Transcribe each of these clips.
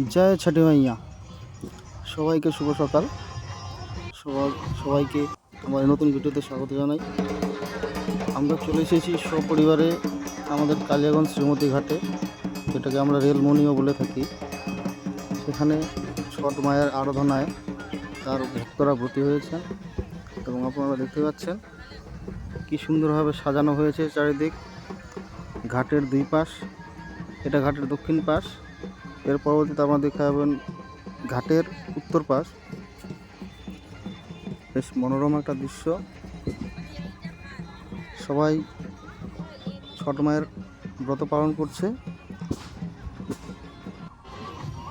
জয় ছটি মাইয়া। সবাইকে শুভ সকাল। সবাইকে আমার নতুন ভিডিওতে স্বাগত জানাই। আমরা চলে এসেছি সপরিবারে আমাদের কালিয়াগঞ্জ শ্রীমতী ঘাটে, যেটাকে আমরা রেলমনিও বলে থাকি। সেখানে ছট মায়ের আরাধনায় তার ভক্তরা ভর্তি হয়েছেন এবং আপনারা দেখতে পাচ্ছেন কি সুন্দরভাবে সাজানো হয়েছে চারিদিক। ঘাটের দুই পাশ, এটা ঘাটের দক্ষিণ পাশ। এর পরবর্তীতে আপনারা দেখতে পাবেন ঘাটের উত্তর পাশ। বেশ মনোরম একটা দৃশ্য। সবাই ছট মায়ের ব্রত পালন করছে।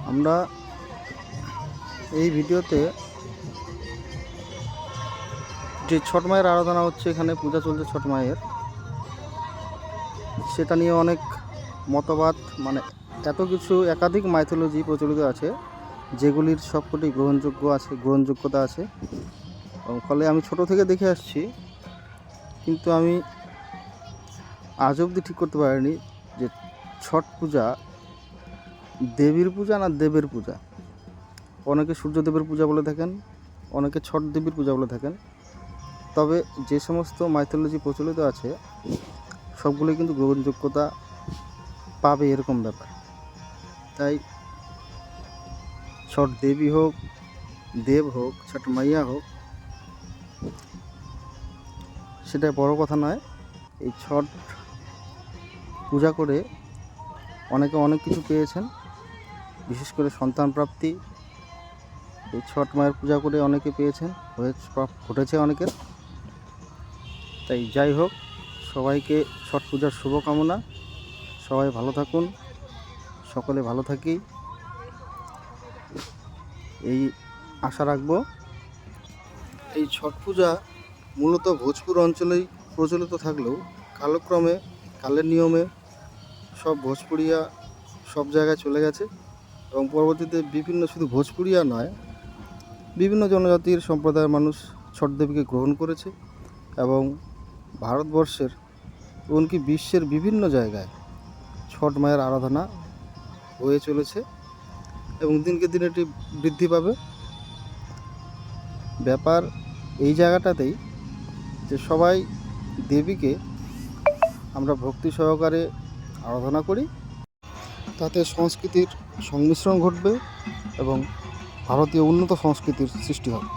আমরা এই ভিডিওতে যে ছট মায়ের আরাধনা হচ্ছে, এখানে পূজা চলছে ছট মায়ের, সেটা নিয়ে অনেক মতবাদ, মানে এত কিছু একাধিক মাইথোলজি প্রচলিত আছে, যেগুলির সবকটি গ্রহণযোগ্যতা আছে। ফলে আমি ছোট থেকে দেখে আসছি, কিন্তু আমি আজ অবধি ঠিক করতে পারিনি যে ছট পূজা দেবীর পূজা না দেবের পূজা। অনেকে সূর্যদেবের পূজা বলে থাকেন, অনেকে ছট দেবীর পূজা বলে থাকেন। তবে যে সমস্ত মাইথোলজি প্রচলিত আছে সবগুলো কিন্তু গ্রহণযোগ্যতা পাবে এরকম ব্যাপার। তাই ছট দেবী হোক, দেব হোক, ছট মাইয়া হোক, সেটা বড় কথা নয়। এই ছট পূজা করে অনেকে অনেক কিছু পেয়েছেন, বিশেষ করে সন্তান প্রাপ্তি। এই ছট মায়ের পূজা করে অনেকে পেয়েছেন, ঘটেছে অনেকের। তাই যাই হোক, সবাইকে ছট পূজার শুভকামনা। সবাই ভালো থাকুন, সকলে ভালো থাকি, এই আশা রাখবো। এই ছট পূজা মূলত ভোজপুর অঞ্চলেই প্রচলিত থাকলেও কালক্রমে কালের নিয়মে সব ভোজপুরিয়া সব জায়গায় চলে গেছে এবং পরবর্তীতে শুধু ভোজপুরিয়া নয়, বিভিন্ন জনজাতির সম্প্রদায়ের মানুষ ছট দেবীকে গ্রহণ করেছে এবং ভারতবর্ষের এমনকি বিশ্বের বিভিন্ন জায়গায় ছট মায়ের আরাধনা হয়ে চলেছে এবং দিনকে দিন এটি বৃদ্ধি পাবে। ব্যাপার এই জায়গাটাতেই যে সবাই দেবীকে আমরা ভক্তি সহকারে আরাধনা করি, তাতে সংস্কৃতির সংমিশ্রণ ঘটবে এবং ভারতীয় উন্নত সংস্কৃতির সৃষ্টি হবে।